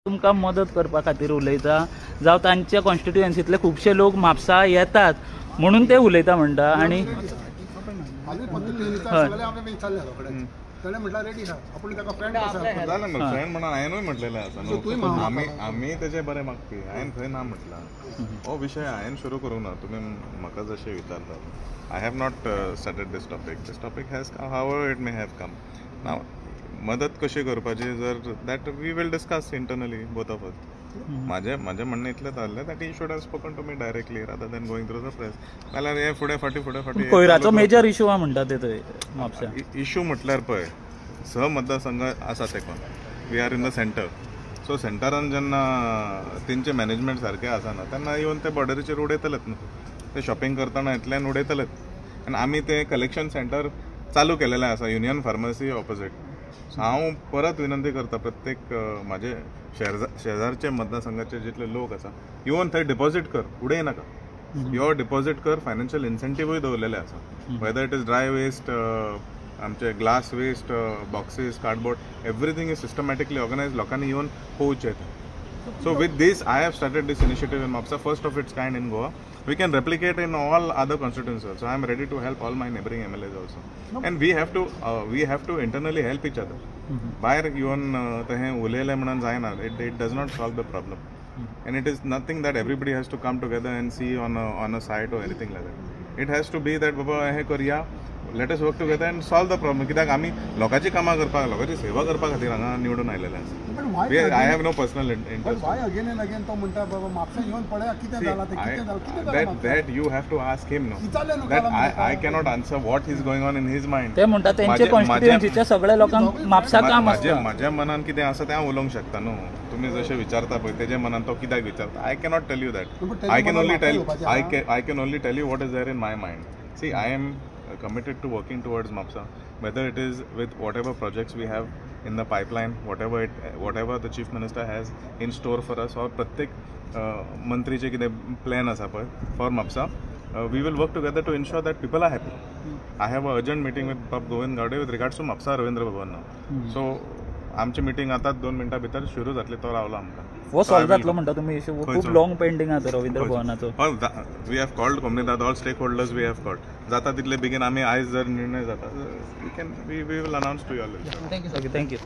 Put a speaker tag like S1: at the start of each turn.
S1: तुमकां मदत करपा खातीर उलयता जावं तांच्या कॉन्स्टिट्युएन्सींतले खुबशे लोक म्हापसा येतात म्हणून ते उलयता म्हणटा आणि
S2: आम्ही त्याचे बरे मागपी हांवें खंय ना म्हटला हो विषय हांवें सुरू करूंक ना तुमी म्हाका जशें विचारतात I have not started this topic has how it may have come now मदत कशी करपाची जर that we will discuss internally both of us माझे म्हणणें इतलें जाल्लें that he should have spoken to me directly rather than going through the press नाल्यार हे फुडें फाटी
S1: कोयराचो मेजर इशू हा म्हणटा ते थंय म्हापसा
S2: इशू म्हटल्यार पळय मतदारसंघ आसा तेका we are in the centre so सेंटरान जेन्ना तेंचे मॅनेजमेंट सारकें आसना तेन्ना इवन ते बॉर्डरीचेर उडयतलेत न्हू ते शॉपिंग करतना इतल्यान उडयतलेत आनी आमी ते कलेक्शन सेंटर चालू केलेलें आसा युनियन फार्मसी ऑपोजीट हांव परत विनंती करता प्रत्येक म्हाजे शेजारचे मतदारसंघाचे जितले लोक आसा इवन थंय डिपॉझीट कर उडय नाका यो डिपॉझीट कर फायनान्शियल इन्सेंटिव्हूय दवरलेले आसा whether it is dry waste आमचे glass waste boxes cardboard everything is systematically organise लोकांनी येवन पोवचे so with these I have started this initiative in Mapusa first of its kind in Goa we can replicate in all other constituencies also. I am ready to help all my neighboring MLAs also. And we have to internally help each other. Bayer even tehe ulele manan जायना. It does not solve the problem. And it is nothing that everybody has to come together and see on a site or anything like that. It has to be that baba हे करूया let us work together and solve the problem. कित्याक आमी लोकांची कामां करपाक लोकांची सेवा करपा खातीर हांगा निवडून आयलेले आसा. I have no personal interest.
S3: Why again and again तो म्हणटा बाबा म्हापसा येवन पळया कितें जालां ते कितें जालां
S2: that you have to ask him no that I cannot answer what is going on in his mind.
S1: ते म्हणटा तेंचे कॉन्स्टिट्युएन्सीच्या सगळ्या लोकांक म्हापसा काम आसता
S2: माझ्या मनान कितें आसा तें हांव उलोवंक शकता न्हू तुमी जशें विचारता पळय तेजे मनान तो कित्याक विचारता I can't tell you that I can only tell you what is there in my mind see I am committed to working towards MAPSA, whether it is with whatever projects we have in the pipeline, whatever the Chief Minister has in store for us, or pratyek mantriche kide plan asa pay for MAPSA, we will work together to ensure that people are happy. I have an urgent meeting with Pap Govind Gade with regards to MAPSA Ravindra Bhavan now. So आमची meeting आता 2 मिनटां भितर सुरू जातली तो रावला आमकां
S1: हो सॉल्व जातलो म्हणटा तुमी इशू खूब लॉंग पेंडिंग आसा रवींद्र भवनाचो
S2: we have called community all stakeholders we have called जाता तितले बेगीन आमी आयज जर निर्णय जाता we will announce to you all.
S1: Thank you.